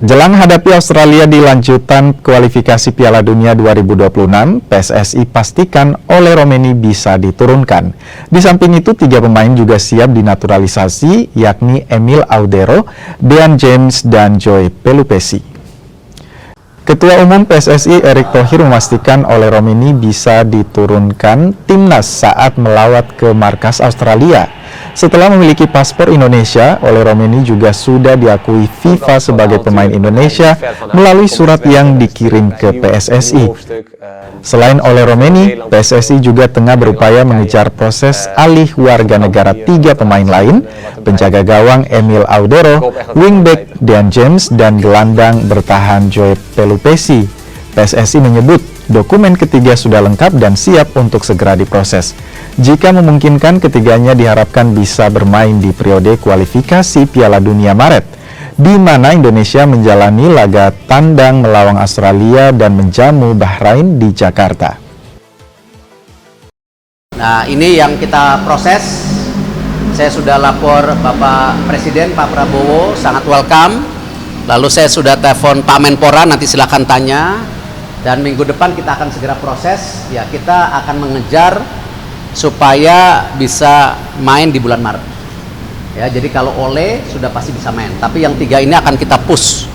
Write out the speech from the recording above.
Jelang hadapi Australia di lanjutan kualifikasi Piala Dunia 2026, PSSI pastikan Ole Romeni bisa diturunkan. Di samping itu, 3 pemain juga siap dinaturalisasi, yakni Emil Audero, Dean James, dan Joe Pelupessy. Ketua Umum PSSI Erick Thohir memastikan Ole Romeni bisa diturunkan timnas saat melawat ke markas Australia. Setelah memiliki paspor Indonesia, Ole Romeni juga sudah diakui FIFA sebagai pemain Indonesia melalui surat yang dikirim ke PSSI. Selain Ole Romeni, PSSI juga tengah berupaya mengejar proses alih warga negara 3 pemain lain, penjaga gawang Emil Audero, wingback Dean James, dan gelandang bertahan Joe Pelupessy. PSSI menyebut dokumen ketiga sudah lengkap dan siap untuk segera diproses. Jika memungkinkan, ketiganya diharapkan bisa bermain di periode kualifikasi Piala Dunia Maret, di mana Indonesia menjalani laga tandang melawan Australia dan menjamu Bahrain di Jakarta. Nah, ini yang kita proses. Saya sudah lapor Bapak Presiden, Pak Prabowo, sangat welcome. Lalu saya sudah telepon Pak Menpora, nanti silakan tanya. Dan minggu depan kita akan segera proses. Ya, kita akan mengejar supaya bisa main di bulan Maret. Ya, jadi kalau Ole sudah pasti bisa main. Tapi yang 3 ini akan kita push